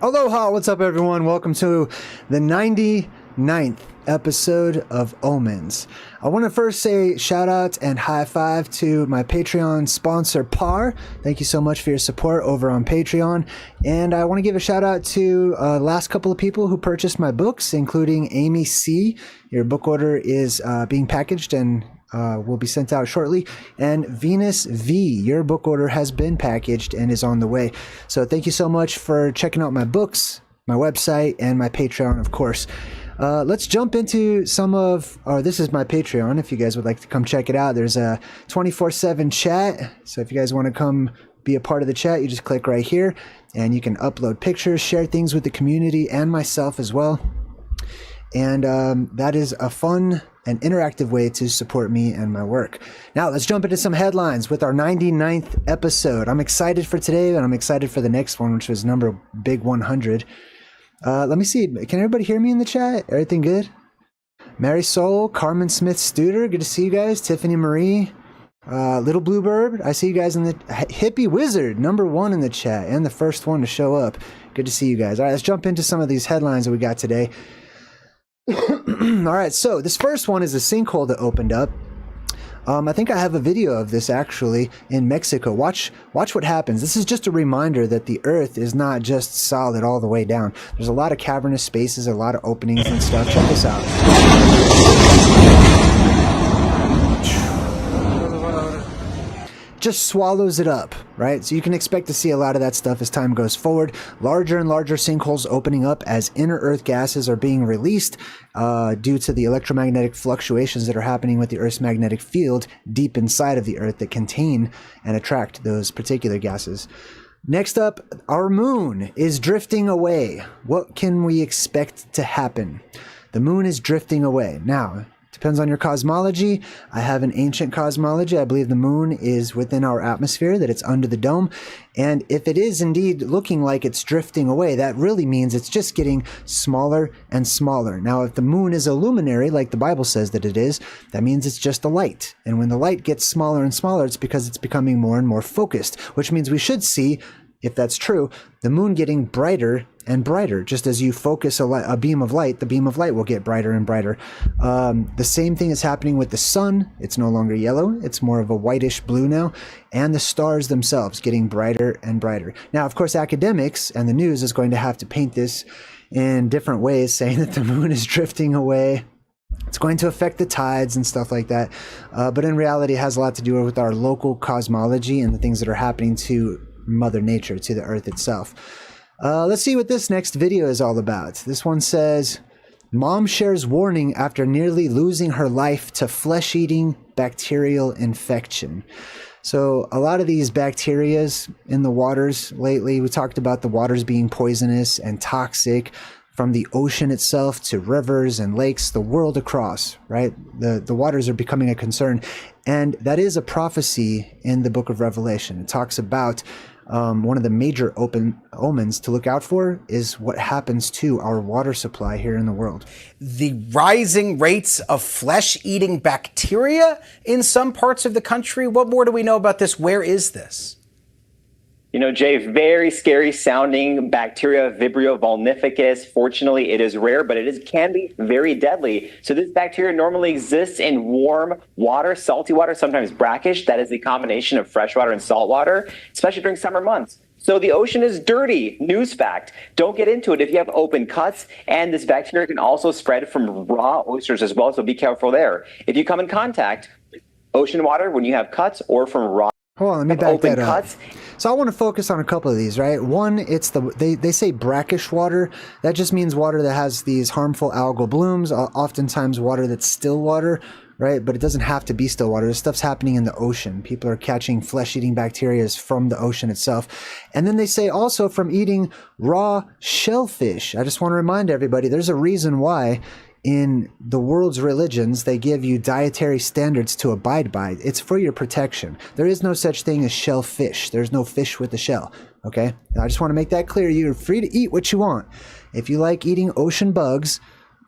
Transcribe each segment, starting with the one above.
Aloha, what's up everyone? Welcome to the 99th episode of Omens. I want to first say shout out and high five to my Patreon sponsor Par. Thank you so much for your support over on Patreon. And I want to give a shout out to last couple of people who purchased my books, including Amy C. Your book order is being packaged and will be sent out shortly. And Venus V, your book order has been packaged and is on the way. So thank you so much for checking out my books, my website, and my Patreon, of course. Let's jump into some of, this is my Patreon. If you guys would like to come check it out, there's a 24/7 chat. So if you guys want to come be a part of the chat, you just click right here and you can upload pictures, share things with the community and myself as well. And that is a fun and interactive way to support me and my work. Now let's jump into some headlines with our 99th episode. I'm excited for today and I'm excited for the next one, which was number big 100. Let me see. Can everybody hear me in the chat? Everything good? Mary Soul, Carmen Smith Studer, good to see you guys. Tiffany Marie, Little Bluebird, I see you guys in the Hippie Wizard, #1 in the chat and the first one to show up. Good to see you guys. All right, let's jump into some of these headlines that we got today. All right, so this first one is a sinkhole that opened up. I think I have a video of this actually in Mexico. Watch what happens. This is just a reminder that the Earth is not just solid all the way down. There's a lot of cavernous spaces, a lot of openings and stuff. Check this out. Just swallows it up, right? So you can expect to see a lot of that stuff as time goes forward. Larger and larger sinkholes opening up as inner Earth gases are being released due to the electromagnetic fluctuations that are happening with the Earth's magnetic field deep inside of the Earth that contain and attract those particular gases. Next up, our moon is drifting away. What can we expect to happen? The moon is drifting away. Now, depends on your cosmology. I have an ancient cosmology. I believe the moon is within our atmosphere, that it's under the dome. And if it is indeed looking like it's drifting away, that really means it's just getting smaller and smaller. Now, if the moon is a luminary, like the Bible says that it is, that means it's just a light. And when the light gets smaller and smaller, it's because it's becoming more and more focused, which means we should see, if that's true, the moon getting brighter and brighter. Just as you focus a beam of light, the beam of light will get brighter and brighter. The same thing is happening with the sun. It's no longer yellow. It's more of a whitish blue now. And the stars themselves getting brighter and brighter. Now, of course, academics and the news is going to have to paint this in different ways, saying that the moon is drifting away. It's going to affect the tides and stuff like that. But in reality, it has a lot to do with our local cosmology and the things that are happening to Mother Nature, to the Earth itself. Let's see what this next video is all about. This one says, Mom shares warning after nearly losing her life to flesh-eating bacterial infection. So a lot of these bacterias in the waters lately, we talked about the waters being poisonous and toxic, from the ocean itself to rivers and lakes, the world across, right? The waters are becoming a concern. And that is a prophecy in the book of Revelation. It talks about one of the major omens to look out for is what happens to our water supply here in the world. The rising rates of flesh-eating bacteria in some parts of the country. What more do we know about this? Where is this? You know, Jay, very scary sounding bacteria, Vibrio vulnificus. Fortunately, it is rare, but can be very deadly. So this bacteria normally exists in warm water, salty water, sometimes brackish. That is the combination of fresh water and salt water, especially during summer months. So the ocean is dirty. News fact. Don't get into it if you have open cuts. And this bacteria can also spread from raw oysters as well, so be careful there. If you come in contact with ocean water when you have cuts or from raw Hold on, let me back that up. So I want to focus on a couple of these, right? One, it's they say brackish water. That just means water that has these harmful algal blooms, oftentimes water that's still water, right? But it doesn't have to be still water. This stuff's happening in the ocean. People are catching flesh-eating bacteria from the ocean itself. And then they say also from eating raw shellfish. I just want to remind everybody, there's a reason why in the world's religions, they give you dietary standards to abide by. It's for your protection. There is no such thing as shellfish. There's no fish with a shell, okay? I just want to make that clear. You're free to eat what you want. If you like eating ocean bugs,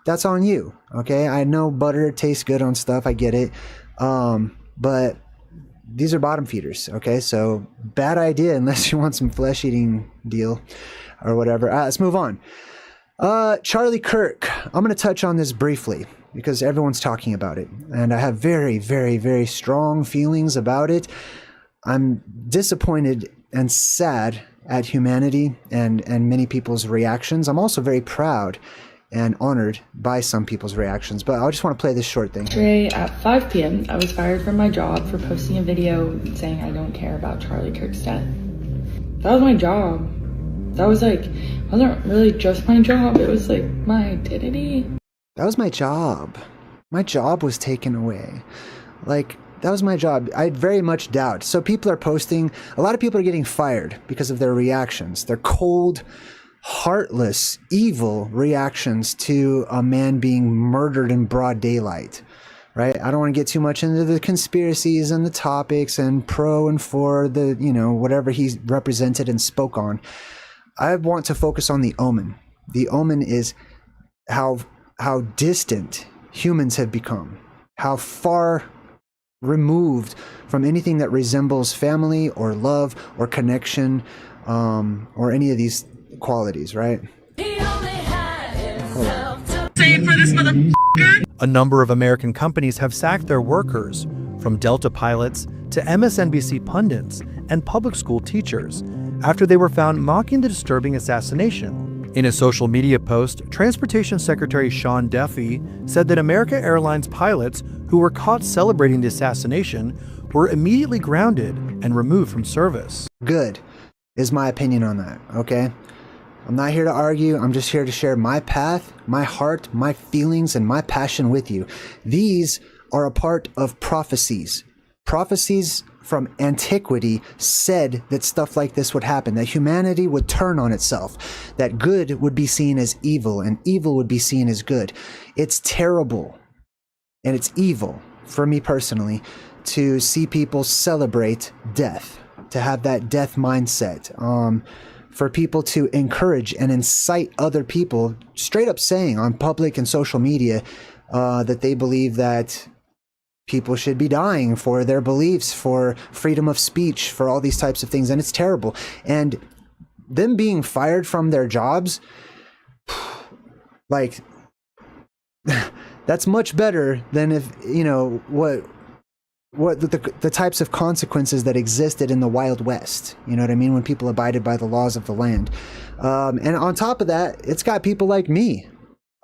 that's on you, okay? I know butter tastes good on stuff. I get it. But these are bottom feeders, okay? So bad idea unless you want some flesh-eating deal. or whatever. Let's move on. Charlie Kirk. I'm going to touch on this briefly because everyone's talking about it, and I have very, very, very strong feelings about it. I'm disappointed and sad at humanity and many people's reactions. I'm also very proud and honored by some people's reactions, but I just want to play this short thing. Today at 5 p.m., I was fired from my job for posting a video saying I don't care about Charlie Kirk's death. That was my job. That was like, wasn't really just my job, it was like my identity. That was my job. My job was taken away. Like, that was my job. I very much doubt. So people are posting, a lot of people are getting fired because of their reactions. They're cold, heartless, evil reactions to a man being murdered in broad daylight, right? I don't want to get too much into the conspiracies and the topics and pro and for the, you know, whatever he represented and spoke on. I want to focus on the omen. The omen is how distant humans have become, how far removed from anything that resembles family or love or connection, or any of these qualities, right? A number of American companies have sacked their workers, from Delta pilots to MSNBC pundits and public school teachers, after they were found mocking the disturbing assassination. In a social media post, Transportation Secretary Sean Duffy said that American Airlines pilots who were caught celebrating the assassination were immediately grounded and removed from service. Good is my opinion on that, okay? I'm not here to argue. I'm just here to share my path, my heart, my feelings, and my passion with you. These are a part of prophecies. Prophecies from antiquity said that stuff like this would happen, that humanity would turn on itself, that good would be seen as evil and evil would be seen as good. It's terrible and it's evil for me personally to see people celebrate death, to have that death mindset, for people to encourage and incite other people, straight up saying on public and social media that they believe that people should be dying for their beliefs, for freedom of speech, for all these types of things. And it's terrible. And them being fired from their jobs, like, that's much better than if, you know, what the types of consequences that existed in the Wild West. You know what I mean? When people abided by the laws of the land. And on top of that, it's got people like me,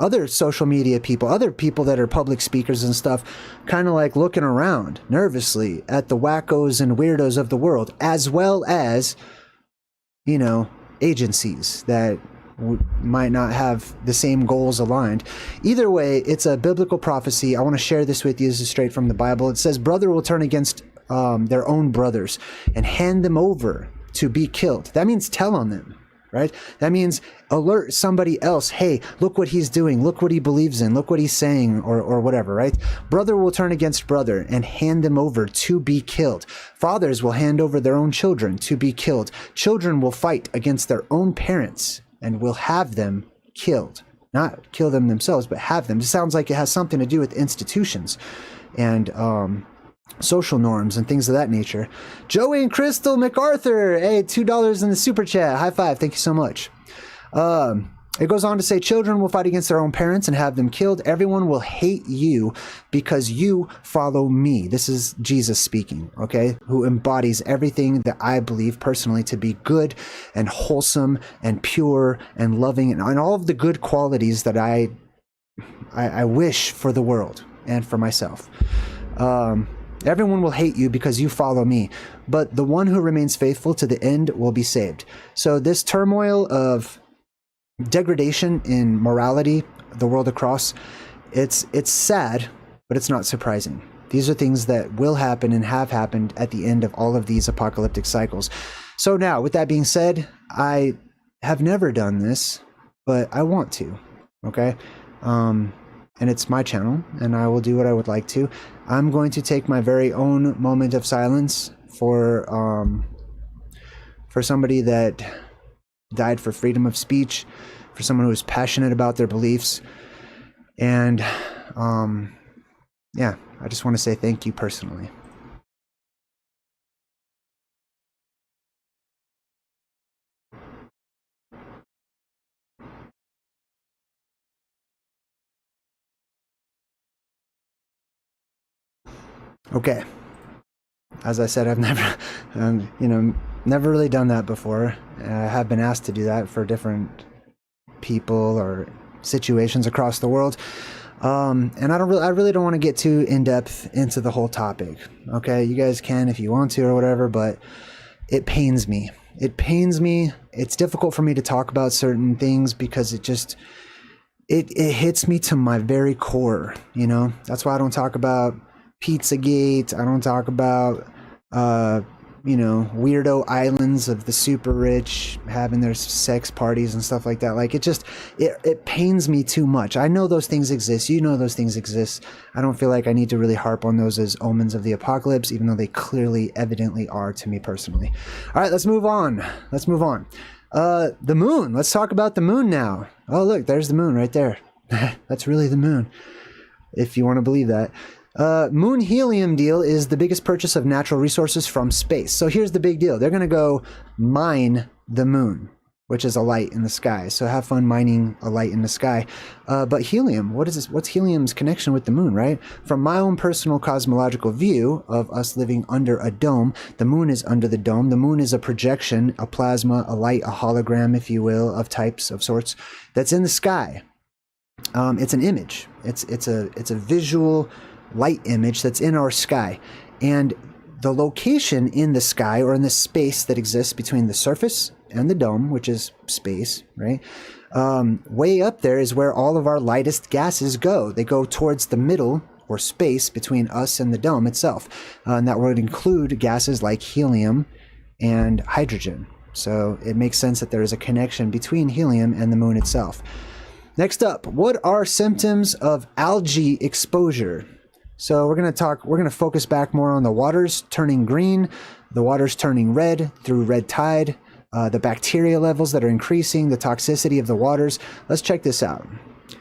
other social media people, other people that are public speakers and stuff, kind of like looking around nervously at the wackos and weirdos of the world, as well as, you know, agencies that might not have the same goals aligned. Either way, it's a biblical prophecy. I want to share this with you. This is straight from the Bible. It says, brother will turn against their own brothers and hand them over to be killed. That means tell on them, right? That means alert somebody else. Hey, look what he's doing. Look what he believes in. Look what he's saying, or whatever, right? Brother will turn against brother and hand them over to be killed. Fathers will hand over their own children to be killed. Children will fight against their own parents and will have them killed. Not kill them themselves, but have them. It sounds like it has something to do with institutions and social norms and things of that nature. Joey and Crystal MacArthur, hey, $2 in the super chat. High five. Thank you so much. It goes on to say, children will fight against their own parents and have them killed. Everyone will hate you because you follow me. This is Jesus speaking, okay? Who embodies everything that I believe personally to be good and wholesome and pure and loving and all of the good qualities that I wish for the world and for myself. Everyone will hate you because you follow me, but the one who remains faithful to the end will be saved. So this turmoil of degradation in morality, the world across, it's sad, but it's not surprising. These are things that will happen and have happened at the end of all of these apocalyptic cycles. So now, with that being said, I have never done this, but I want to, okay? And it's my channel, and I will do what I would like to. I'm going to take my very own moment of silence for somebody that died for freedom of speech, for someone who is passionate about their beliefs. And yeah, I just want to say thank you personally. Okay. As I said, I've never, never really done that before. I have been asked to do that for different people or situations across the world. And I really don't want to get too in depth into the whole topic. Okay, you guys can if you want to or whatever, but it pains me. It pains me. It's difficult for me to talk about certain things because it hits me to my very core. That's why I don't talk about Pizzagate. I don't talk about weirdo islands of the super rich having their sex parties and stuff like that. Like it pains me too much. I know those things exist. Those things exist. I don't feel like I need to really harp on those as omens of the apocalypse, even though they clearly, evidently are to me personally. All right, let's move on. The moon. Let's talk about the moon now. Oh, look, there's the moon right there. That's really the moon, if you want to believe that. Moon helium deal is the biggest purchase of natural resources from space. So here's the big deal. They're going to go mine the moon, which is a light in the sky. So have fun mining a light in the sky. But helium, what is this? What's helium's connection with the moon, right? From my own personal cosmological view of us living under a dome, the moon is under the dome. The moon is a projection, a plasma, a light, a hologram, if you will, of types of sorts that's in the sky. It's an image. It's a visual light image that's in our sky, and the location in the sky or in the space that exists between the surface and the dome, which is space, right? Way up there is where all of our lightest gases go. They go towards the middle or space between us and the dome itself, and that would include gases like helium and hydrogen. So it makes sense that there is a connection between helium and the moon itself. Next up, what are symptoms of algae exposure? So we're going to focus back more on the waters turning green, the waters turning red through red tide, the bacteria levels that are increasing, the toxicity of the waters. Let's check this out.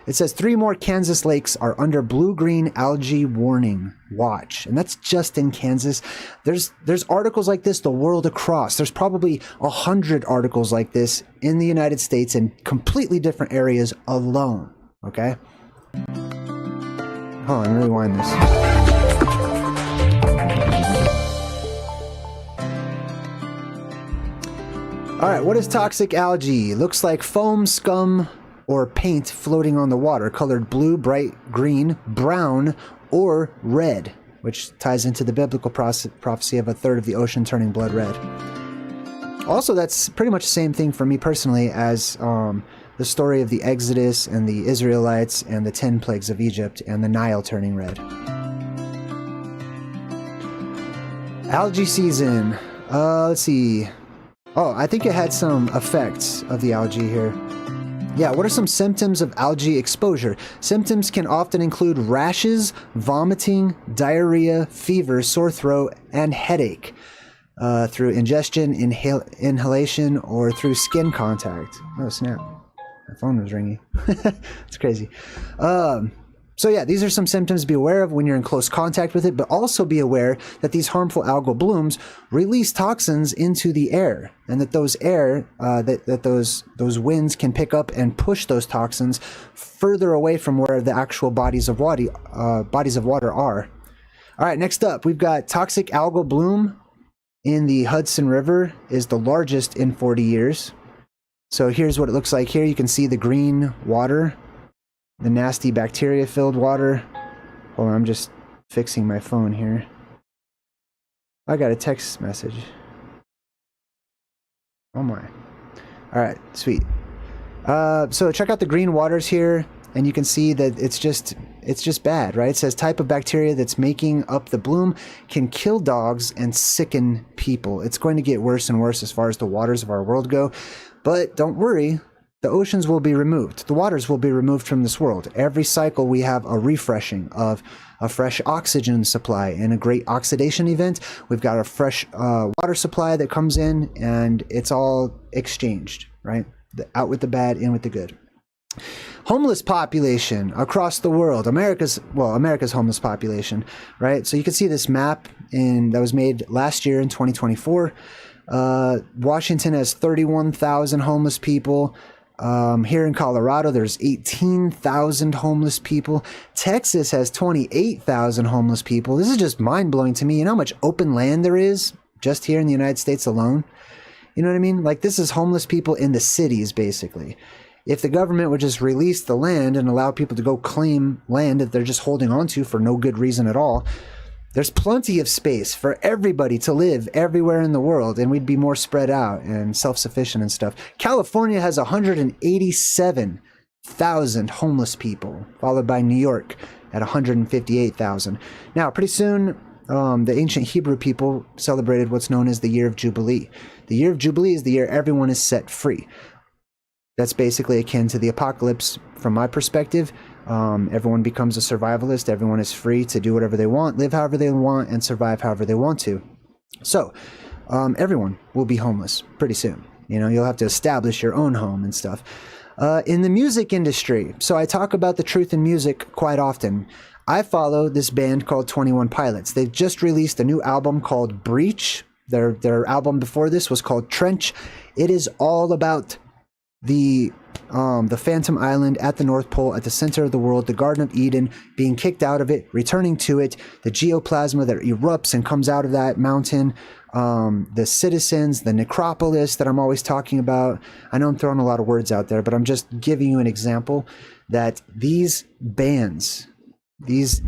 It says 3 more Kansas lakes are under blue-green algae warning watch. And that's just in Kansas. There's articles like this the world across. There's probably 100 articles like this in the United States in completely different areas alone. Okay? Hold on, rewind this. All right, what is toxic algae? Looks like foam, scum, or paint floating on the water, colored blue, bright green, brown, or red, which ties into the biblical prophecy of a third of the ocean turning blood red. Also, that's pretty much the same thing for me personally as the story of the Exodus and the Israelites and the 10 plagues of Egypt and the Nile turning red. Algae season. Let's see. Oh, I think it had some effects of the algae here. Yeah, what are some symptoms of algae exposure? Symptoms can often include rashes, vomiting, diarrhea, fever, sore throat, and headache through ingestion, inhalation, or through skin contact. Oh, snap. My phone was ringing. It's crazy. So yeah, these are some symptoms to be aware of when you're in close contact with it, but also be aware that these harmful algal blooms release toxins into the air, and that those those winds can pick up and push those toxins further away from where the actual bodies of water are. All right, next up, we've got toxic algal bloom in the Hudson River is the largest in 40 years. So here's what it looks like here. You can see the green water, the nasty bacteria-filled water. Hold on, I'm just fixing my phone here. I got a text message. Oh my. All right, sweet. So check out the green waters here, and you can see that it's just bad, right? It says type of bacteria that's making up the bloom can kill dogs and sicken people. It's going to get worse and worse as far as the waters of our world go. But don't worry, the oceans will be removed. The waters will be removed from this world. Every cycle we have a refreshing of a fresh oxygen supply. In a great oxidation event, we've got a fresh water supply that comes in, and it's all exchanged, right? Out with the bad, in with the good. Homeless population across the world. America's homeless population, right? So you can see this map that was made last year in 2024. Washington has 31,000 homeless people. Here in Colorado, there's 18,000 homeless people. Texas has 28,000 homeless people. This is just mind-blowing to me. You know how much open land there is just here in the United States alone? You know what I mean? Like, this is homeless people in the cities, basically. If the government would just release the land and allow people to go claim land that they're just holding on to for no good reason at all, there's plenty of space for everybody to live everywhere in the world, and we'd be more spread out and self-sufficient and stuff. California has 187,000 homeless people, followed by New York at 158,000. Now, pretty soon, the ancient Hebrew people celebrated what's known as the Year of Jubilee. The Year of Jubilee is the year everyone is set free. That's basically akin to the apocalypse from my perspective. Everyone becomes a survivalist. Everyone is free to do whatever they want, live however they want, and survive however they want to. So everyone will be homeless pretty soon. You know, you'll have to establish your own home and stuff. In the music industry, so I talk about the truth in music quite often. I follow this band called 21 Pilots. They've just released a new album called Breach. Their album before this was called Trench. It is all about the Phantom Island at the North Pole, at the center of the world, the Garden of Eden, being kicked out of it, returning to it, the geoplasma that erupts and comes out of that mountain, the citizens, the necropolis that I'm always talking about. I know I'm throwing a lot of words out there, but I'm just giving you an example that these bands, these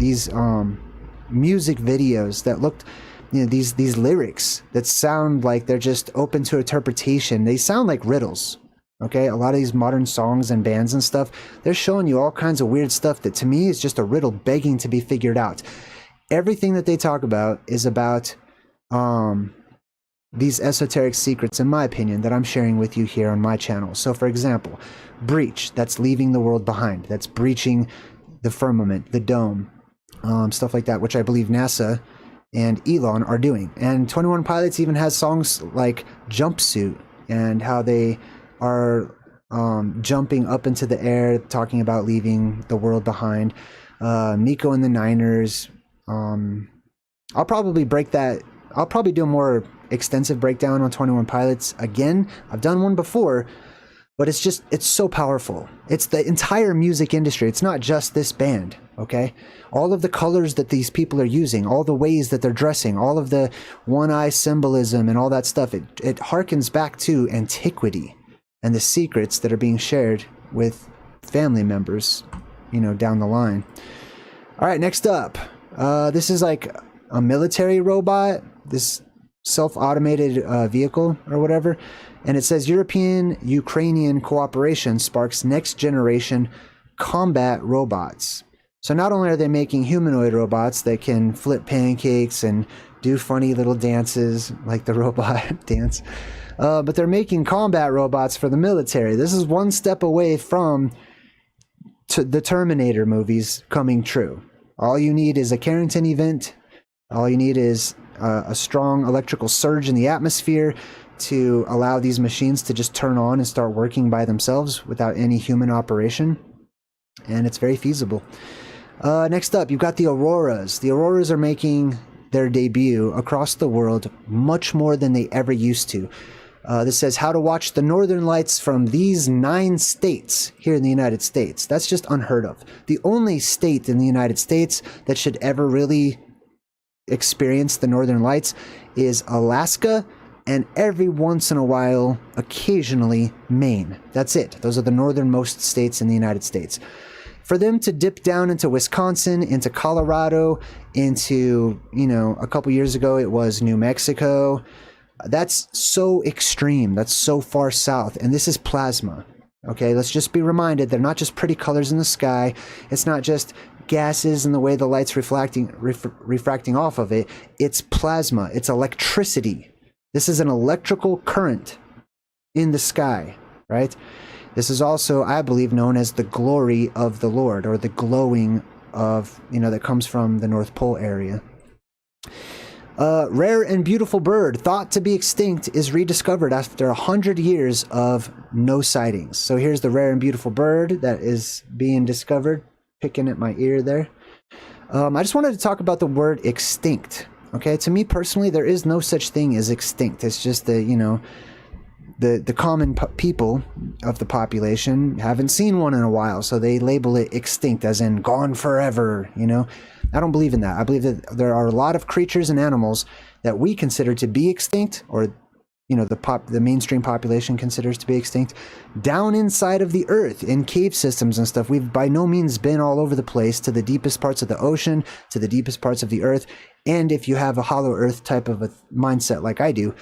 music videos that looked, you know, these lyrics that sound like they're just open to interpretation, they sound like riddles. Okay, a lot of these modern songs and bands and stuff, they're showing you all kinds of weird stuff that to me is just a riddle begging to be figured out. Everything that they talk about is about these esoteric secrets, in my opinion, that I'm sharing with you here on my channel. So, for example, breach, that's leaving the world behind. That's breaching the firmament, the dome, stuff like that, which I believe NASA and Elon are doing. And 21 Pilots even has songs like Jumpsuit and how they are jumping up into the air, talking about leaving the world behind. Miko and the Niners. I'll probably do a more extensive breakdown on 21 Pilots again. I've done one before, but it's so powerful. It's the entire music industry. It's not just this band, okay? All of the colors that these people are using, all the ways that they're dressing, all of the one-eye symbolism and all that stuff, it harkens back to antiquity and the secrets that are being shared with family members, you know, down the line. All right, next up. This is like a military robot, this self-automated vehicle or whatever. And it says European-Ukrainian cooperation sparks next-generation combat robots. So not only are they making humanoid robots that can flip pancakes and do funny little dances like the robot dance, but they're making combat robots for the military. This is one step away from the Terminator movies coming true. All you need is a Carrington event. All you need is a strong electrical surge in the atmosphere to allow these machines to just turn on and start working by themselves without any human operation. And it's very feasible. Next up, you've got the Auroras. The Auroras are making their debut across the world much more than they ever used to. This says how to watch the northern lights from these 9 states here in the United States. That's just unheard of. The only state in the United States that should ever really experience the northern lights is Alaska, and every once in a while, occasionally, Maine. That's it. Those are the northernmost states in the United States. For them to dip down into Wisconsin, into Colorado, into, you know, a couple years ago it was New Mexico. That's so extreme. That's so far south. And this is plasma. Okay, let's just be reminded they're not just pretty colors in the sky. It's not just gases and the way the light's refracting off of it. It's plasma. It's electricity. This is an electrical current in the sky, right? This is also, I believe, known as the glory of the Lord, or the glowing of, you know, that comes from the North Pole area. Rare and beautiful bird, thought to be extinct, is rediscovered after 100 years of no sightings. So here's the rare and beautiful bird that is being discovered. Picking at my ear there. I just wanted to talk about the word extinct. Okay, to me personally, there is no such thing as extinct. It's just the, you know, the common people of the population haven't seen one in a while, so they label it extinct, as in gone forever, you know? I don't believe in that. I believe that there are a lot of creatures and animals that we consider to be extinct, or you know, the mainstream population considers to be extinct, down inside of the earth in cave systems and stuff. We've by no means been all over the place, to the deepest parts of the ocean, to the deepest parts of the earth. And if you have a hollow earth type of a mindset like I do,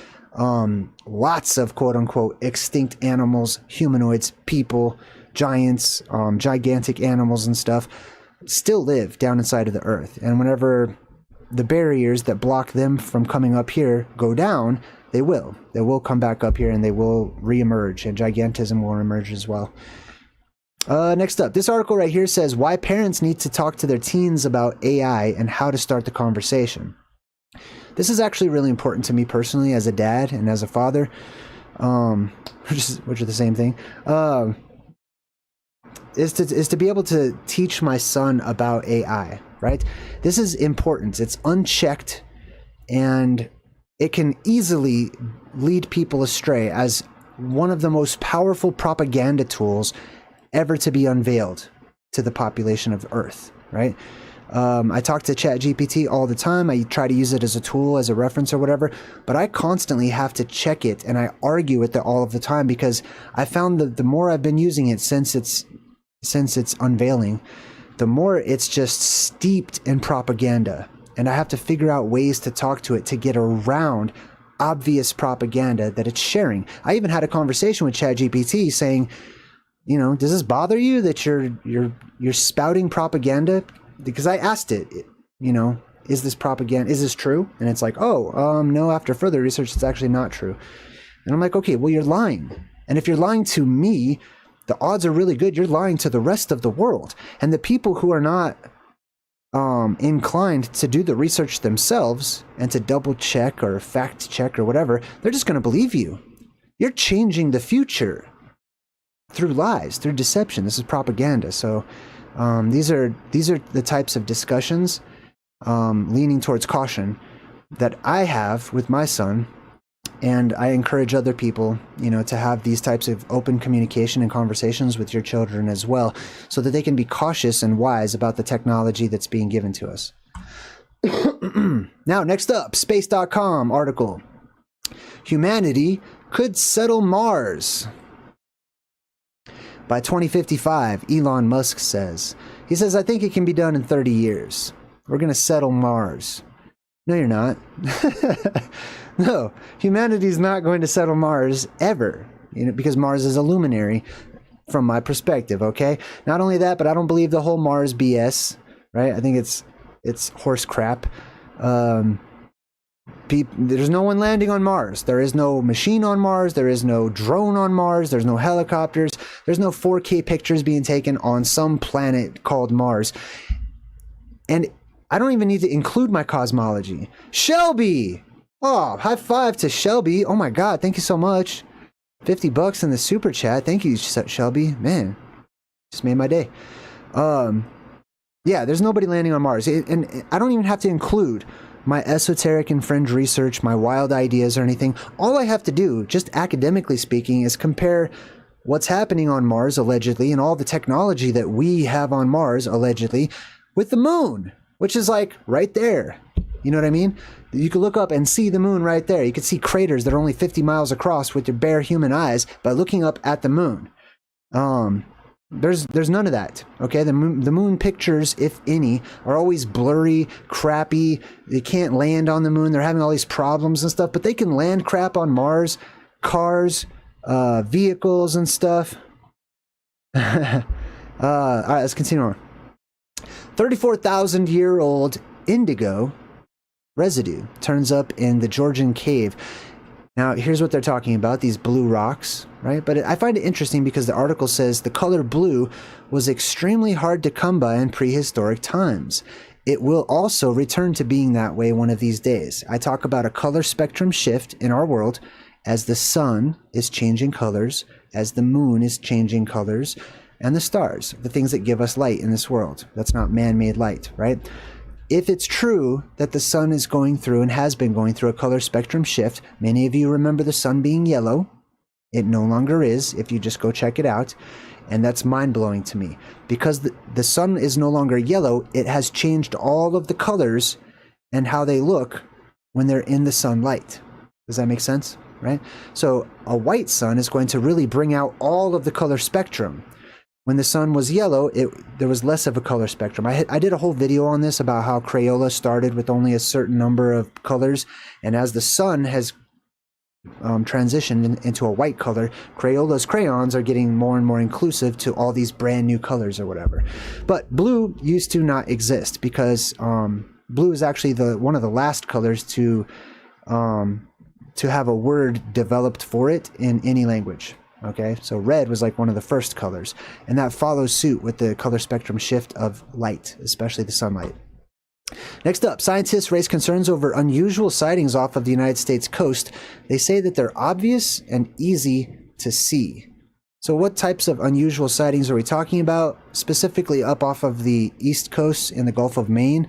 lots of quote unquote extinct animals, humanoids, people, giants, gigantic animals and stuff still live down inside of the earth. And whenever the barriers that block them from coming up here go down, they will come back up here, and they will reemerge, and gigantism will emerge as well. Next up, this article right here says why parents need to talk to their teens about AI and how to start the conversation. This is actually really important to me personally as a dad and as a father, which are the same thing, is to be able to teach my son about AI, right? This is important. It's unchecked, and it can easily lead people astray as one of the most powerful propaganda tools ever to be unveiled to the population of Earth, right? I talk to ChatGPT all the time. I try to use it as a tool, as a reference or whatever, but I constantly have to check it, and I argue with it all of the time, because I found that the more I've been using it since its unveiling, the more it's just steeped in propaganda. And I have to figure out ways to talk to it to get around obvious propaganda that it's sharing. I even had a conversation with ChatGPT saying, you know, does this bother you that you're spouting propaganda? Because I asked it, you know, is this propaganda? Is this true? And it's like, no, after further research, it's actually not true. And I'm like, okay, well, you're lying. And if you're lying to me, the odds are really good you're lying to the rest of the world. And the people who are not inclined to do the research themselves and to double check or fact check or whatever, they're just going to believe you. You're changing the future through lies, through deception. This is propaganda. So these are the types of discussions leaning towards caution that I have with my son. And I encourage other people, you know, to have these types of open communication and conversations with your children as well, so that they can be cautious and wise about the technology that's being given to us. Now, next up, space.com article. Humanity could settle Mars. By 2055, Elon Musk says. He says, I think it can be done in 30 years. We're going to settle Mars. No, you're not. No, humanity's not going to settle Mars ever, you know, because Mars is a luminary from my perspective, okay? Not only that, but I don't believe the whole Mars BS, right? I think it's horse crap. There's no one landing on Mars. There is no machine on Mars. There is no drone on Mars. There's no helicopters. There's no 4K pictures being taken on some planet called Mars. And I don't even need to include my cosmology. Shelby! Oh, high five to Shelby. Oh my God, thank you so much. $50 in the super chat. Thank you, Shelby. Man, just made my day. Yeah, there's nobody landing on Mars. And I don't even have to include my esoteric and fringe research, my wild ideas or anything. All I have to do, just academically speaking, is compare what's happening on Mars, allegedly, and all the technology that we have on Mars, allegedly, with the moon, which is like right there. You know what I mean? You could look up and see the moon right there. You could see craters that are only 50 miles across with your bare human eyes by looking up at the moon. There's none of that. Okay, the moon pictures, if any, are always blurry, crappy. They can't land on the moon. They're having all these problems and stuff, but they can land crap on Mars, cars, vehicles and stuff. All right, let's continue on. 34,000-year-old indigo residue turns up in the Georgian cave. Now, here's what they're talking about, these blue rocks, right? But I find it interesting because the article says the color blue was extremely hard to come by in prehistoric times. It will also return to being that way one of these days. I talk about a color spectrum shift in our world as the sun is changing colors, as the moon is changing colors, and the stars, the things that give us light in this world. That's not man-made light, right? If it's true that the sun is going through and has been going through a color spectrum shift, many of you remember the sun being yellow, It no longer is, if you just go check it out. And that's mind-blowing to me. Because the sun is no longer yellow, it has changed all of the colors and how they look when they're in the sunlight. Does that make sense? Right? So a white sun is going to really bring out all of the color spectrum. When the sun was yellow, there was less of a color spectrum. I did a whole video on this about how Crayola started with only a certain number of colors. And as the sun has transitioned into a white color, Crayola's crayons are getting more and more inclusive to all these brand new colors or whatever. But blue used to not exist because blue is actually one of the last colors to have a word developed for it in any language. Okay, so red was like one of the first colors, and that follows suit with the color spectrum shift of light, especially the sunlight. Next up, scientists raise concerns over unusual sightings off of the United States coast. They say that they're obvious and easy to see. So what types of unusual sightings are we talking about? Specifically up off of the East Coast in the Gulf of Maine.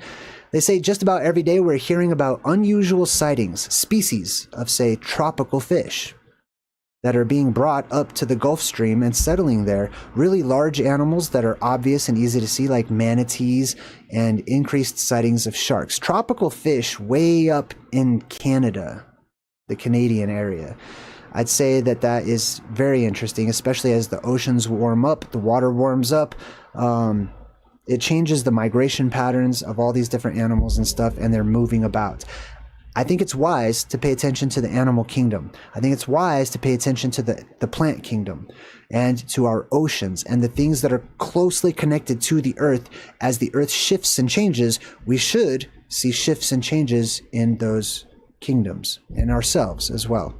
They say just about every day we're hearing about unusual sightings, species of, say, tropical fish that are being brought up to the Gulf Stream and settling there. Really large animals that are obvious and easy to see, like manatees, and increased sightings of sharks. Tropical fish way up in Canada, the Canadian area. I'd say that is very interesting, especially as the oceans warm up, the water warms up. It changes the migration patterns of all these different animals and stuff, and they're moving about. I think it's wise to pay attention to the animal kingdom. I think it's wise to pay attention to the plant kingdom and to our oceans and the things that are closely connected to the earth. As the earth shifts and changes, we should see shifts and changes in those kingdoms and ourselves as well.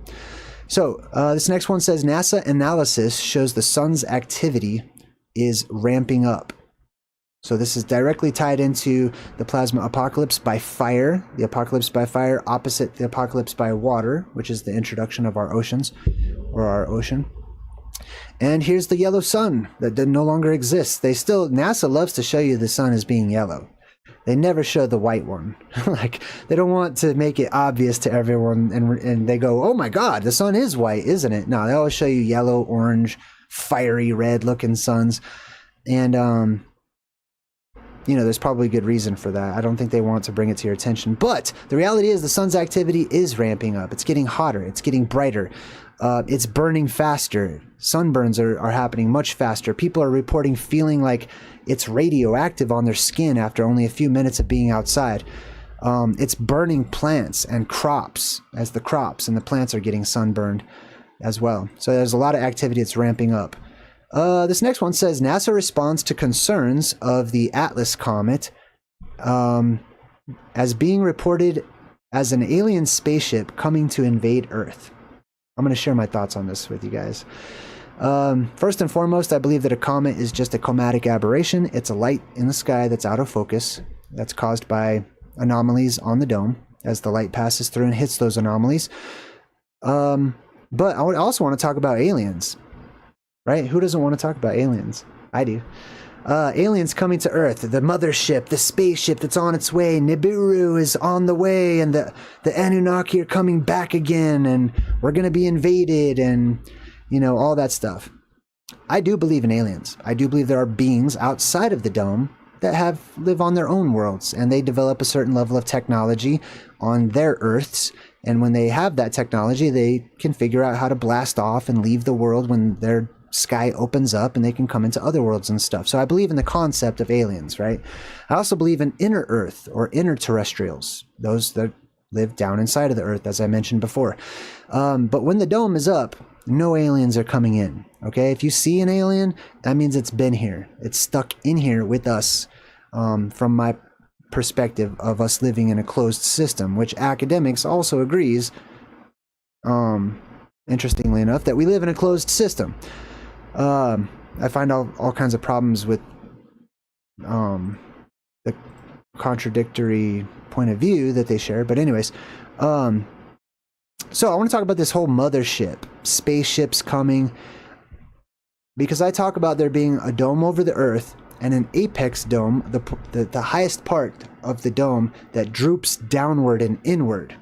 So this next one says NASA analysis shows the sun's activity is ramping up. So this is directly tied into the plasma apocalypse by fire, the apocalypse by fire opposite the apocalypse by water, which is the introduction of our oceans, or our ocean. And here's the yellow sun that no longer exists. NASA loves to show you the sun as being yellow. They never show the white one. Like, they don't want to make it obvious to everyone, and they go, oh my God, the sun is white, isn't it? No, they always show you yellow, orange, fiery red looking suns. And, there's probably good reason for that. I don't think they want to bring it to your attention. But the reality is the sun's activity is ramping up. It's getting hotter. It's getting brighter. It's burning faster. Sunburns are happening much faster. People are reporting feeling like it's radioactive on their skin after only a few minutes of being outside. It's burning plants and crops as the crops and the plants are getting sunburned as well. So there's a lot of activity that's ramping up. This next one says NASA responds to concerns of the Atlas comet as being reported as an alien spaceship coming to invade Earth. I'm going to share my thoughts on this with you guys. First and foremost, I believe that a comet is just a chromatic aberration. It's a light in the sky that's out of focus, that's caused by anomalies on the dome as the light passes through and hits those anomalies. But I would also want to talk about aliens. Right? Who doesn't want to talk about aliens? I do. Aliens coming to Earth, the mothership, the spaceship that's on its way, Nibiru is on the way, and the Anunnaki are coming back again, and we're going to be invaded, and, all that stuff. I do believe in aliens. I do believe there are beings outside of the dome that live on their own worlds, and they develop a certain level of technology on their Earths, and when they have that technology, they can figure out how to blast off and leave the world when their sky opens up and they can come into other worlds and stuff. So I believe in the concept of aliens, right? I also believe in inner Earth or inner terrestrials, those that live down inside of the Earth, as I mentioned before. But when the dome is up, no aliens are coming in, okay? If you see an alien, that means it's been here. It's stuck in here with us, from my perspective of us living in a closed system, which academics also agrees, interestingly enough, that we live in a closed system. I find all kinds of problems with the contradictory point of view that they share. But anyways, so I want to talk about this whole mothership, spaceships coming, because I talk about there being a dome over the Earth and an apex dome, the highest part of the dome that droops downward and inward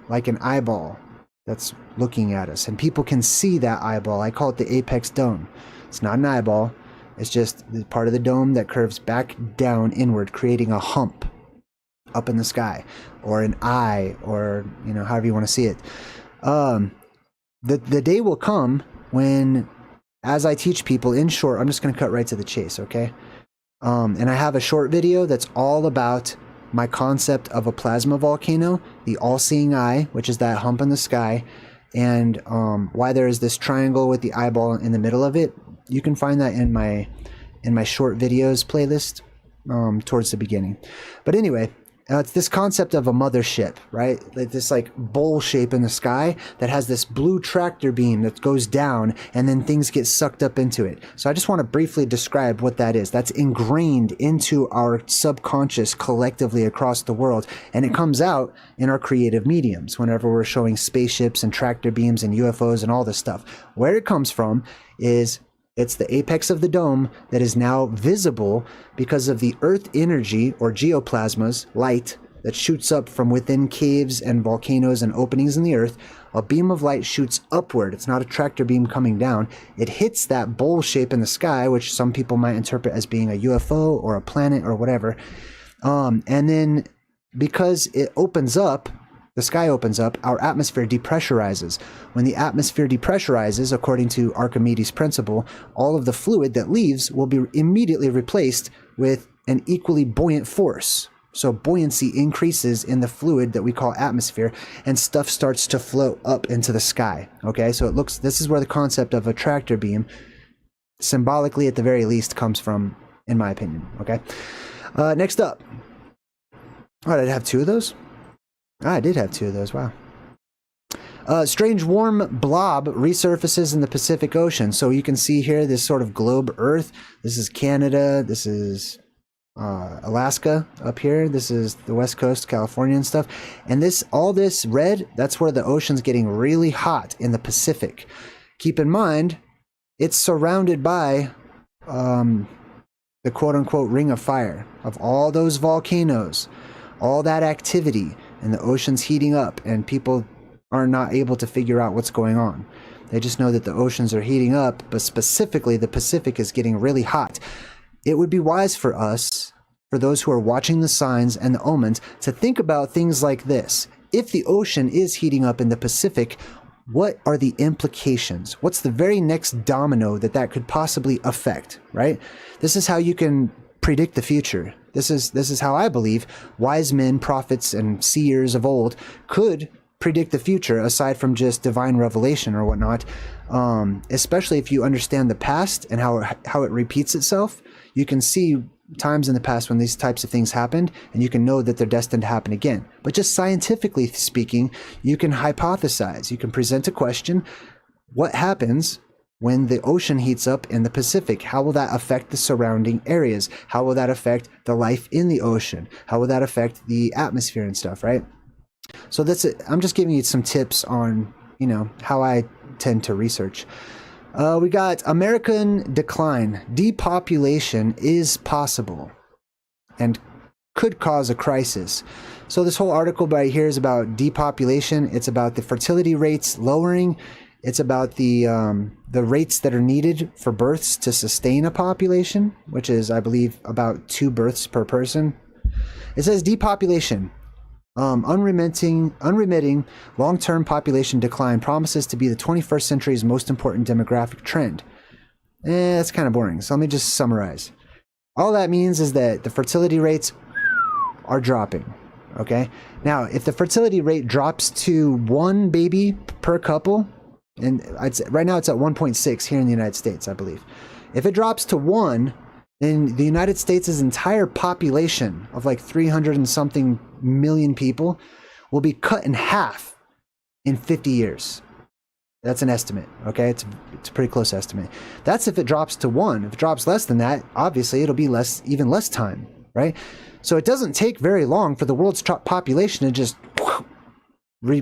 like an eyeball. that's looking at us. And people can see that eyeball. I call it the apex dome. It's not an eyeball. It's just the part of the dome that curves back down inward, creating a hump up in the sky, or an eye, or, you know, however you want to see it. The day will come when, as I teach people, in short, I'm just going to cut right to the chase, okay? And I have a short video that's all about my concept of a plasma volcano, the all-seeing eye, which is that hump in the sky, and why there is this triangle with the eyeball in the middle of it. You can find that in my short videos playlist towards the beginning. But anyway, it's this concept of a mothership, right? Like this like bowl shape in the sky that has this blue tractor beam that goes down, and then things get sucked up into it. So I just want to briefly describe what that is. That's ingrained into our subconscious collectively across the world, and it comes out in our creative mediums whenever we're showing spaceships and tractor beams and UFOs and all this stuff. Where it comes from is it's the apex of the dome that is now visible because of the Earth energy, or geoplasmas, light, that shoots up from within caves and volcanoes and openings in the Earth. A beam of light shoots upward. It's not a tractor beam coming down. It hits that bowl shape in the sky, which some people might interpret as being a UFO or a planet or whatever. And then because it opens up, the sky opens up, our atmosphere depressurizes. When the atmosphere depressurizes, according to Archimedes' principle, all of the fluid that leaves will be immediately replaced with an equally buoyant force. So buoyancy increases in the fluid that we call atmosphere, and stuff starts to float up into the sky. Okay, so this is where the concept of a tractor beam, symbolically at the very least, comes from, in my opinion. Okay, next up. Oh, did I have two of those? I did have two of those, wow. Strange warm blob resurfaces in the Pacific Ocean. So you can see here this sort of globe Earth. This is Canada. This is Alaska up here. This is the West Coast, California and stuff. And all this red, that's where the ocean's getting really hot in the Pacific. Keep in mind, it's surrounded by the quote-unquote ring of fire of all those volcanoes, all that activity. And the ocean's heating up, and people are not able to figure out what's going on. They just know that the oceans are heating up, but specifically the Pacific is getting really hot. It would be wise for us, for those who are watching the signs and the omens, to think about things like this. If the ocean is heating up in the Pacific, what are the implications? What's the very next domino that could possibly affect, right? This is how you can predict the future. This is how I believe wise men, prophets, and seers of old could predict the future, aside from just divine revelation or whatnot. Especially if you understand the past and how it repeats itself. You can see times in the past when these types of things happened, and you can know that they're destined to happen again. But just scientifically speaking, you can hypothesize. You can present a question. What happens when the ocean heats up in the Pacific? How will that affect the surrounding areas? How will that affect the life in the ocean? How will that affect the atmosphere and stuff, right? So that's it. I'm just giving you some tips on, you know, how I tend to research. We got American decline. Depopulation is possible and could cause a crisis. So this whole article right here is about depopulation. It's about the fertility rates lowering. It's about the rates that are needed for births to sustain a population, which is, I believe, about 2 births per person. It says depopulation, unremitting long-term population decline promises to be the 21st century's most important demographic trend. That's kind of boring, so let me just summarize. All that means is that the fertility rates are dropping. Okay? Now, if the fertility rate drops to 1 baby per couple, and right now it's at 1.6 here in the United States, I believe. If it drops to 1, then the United States' entire population of like 300 and something million people will be cut in half in 50 years. That's an estimate, okay? It's a pretty close estimate. That's if it drops to 1. If it drops less than that, obviously it'll be even less time, right? So it doesn't take very long for the world's population to just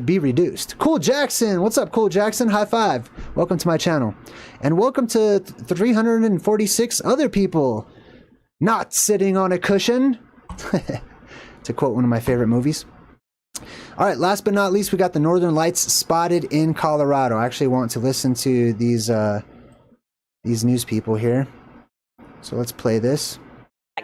be reduced. Cool Jackson, what's up, Cool Jackson? High five. Welcome to my channel, and welcome to 346 other people not sitting on a cushion. To quote one of my favorite movies. All right, last but not least, we got the northern lights spotted in Colorado. I actually want to listen to these news people here. So let's play this.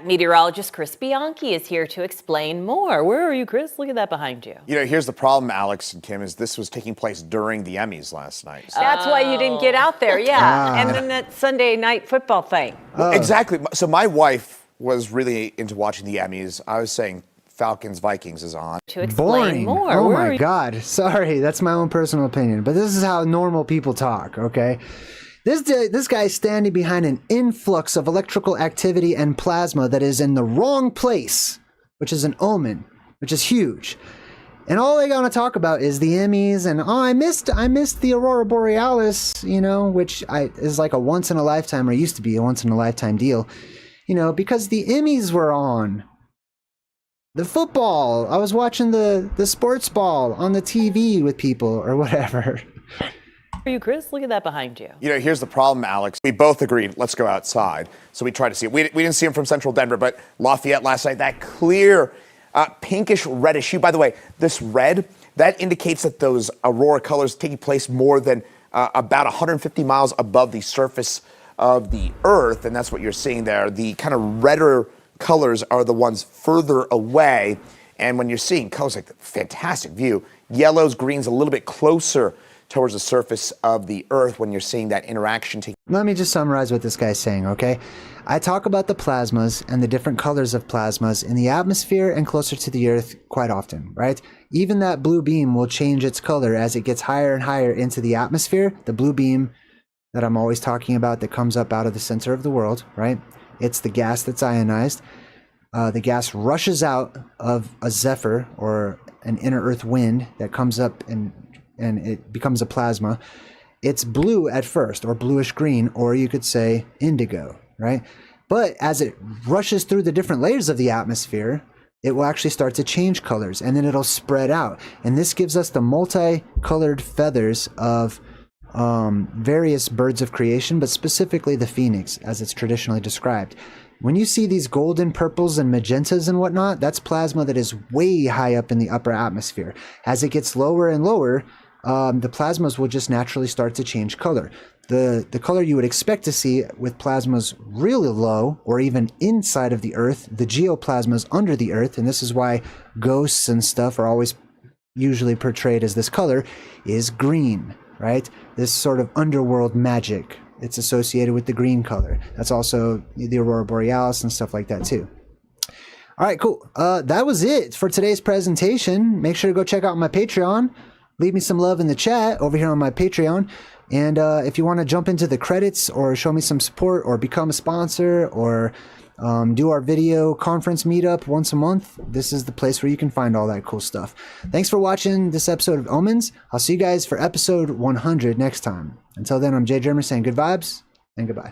Meteorologist Chris Bianchi is here to explain more. Where are you, Chris? Look at that behind you. You know, here's the problem, Alex and Kim, is this was taking place during the Emmys last night. So. That's why you didn't get out there, yeah. And then that Sunday night football thing. Exactly. So my wife was really into watching the Emmys. I was saying Falcons Vikings is on. To explain Boring. more. Oh Where my are you? God. Sorry, that's my own personal opinion. But this is how normal people talk, okay? This guy is standing behind an influx of electrical activity and plasma that is in the wrong place, which is an omen, which is huge. And all they gotta talk about is the Emmys and, oh, I missed the Aurora Borealis, you know, which is like a once in a lifetime, or used to be a once in a lifetime deal, you know, because the Emmys were on. The football, I was watching the sports ball on the TV with people or whatever. Where are you, Chris? Look at that behind you. You know, here's the problem, Alex. We both agreed, let's go outside. So we tried to see it. We didn't see him from central Denver, but Lafayette last night, that clear pinkish reddish hue. By the way, this red, that indicates that those aurora colors taking place more than about 150 miles above the surface of the Earth, and that's what you're seeing there. The kind of redder colors are the ones further away, and when you're seeing colors like the fantastic view, yellows, greens a little bit closer towards the surface of the Earth when you're seeing that interaction take. Let me just summarize what this guy's saying, okay? I talk about the plasmas and the different colors of plasmas in the atmosphere and closer to the Earth quite often, right? Even that blue beam will change its color as it gets higher and higher into the atmosphere. The blue beam that I'm always talking about that comes up out of the center of the world, right? It's the gas that's ionized. The gas rushes out of a zephyr or an inner Earth wind that comes up and it becomes a plasma. It's blue at first, or bluish green, or you could say indigo, right? But as it rushes through the different layers of the atmosphere, it will actually start to change colors, and then it'll spread out. And this gives us the multicolored feathers of various birds of creation, but specifically the phoenix, as it's traditionally described. When you see these golden purples and magentas and whatnot, that's plasma that is way high up in the upper atmosphere. As it gets lower and lower, the plasmas will just naturally start to change color. The color you would expect to see with plasmas really low or even inside of the Earth, the geoplasmas under the Earth, and this is why ghosts and stuff are always usually portrayed as this color, is green, right? This sort of underworld magic. It's associated with the green color. That's also the Aurora Borealis and stuff like that too. All right, cool. That was it for today's presentation. Make sure to go check out my Patreon. Leave me some love in the chat over here on my Patreon. And if you want to jump into the credits or show me some support or become a sponsor or do our video conference meetup once a month, this is the place where you can find all that cool stuff. Thanks for watching this episode of Omens. I'll see you guys for episode 100 next time. Until then, I'm JayDreamerZ saying good vibes and goodbye.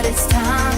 It's time.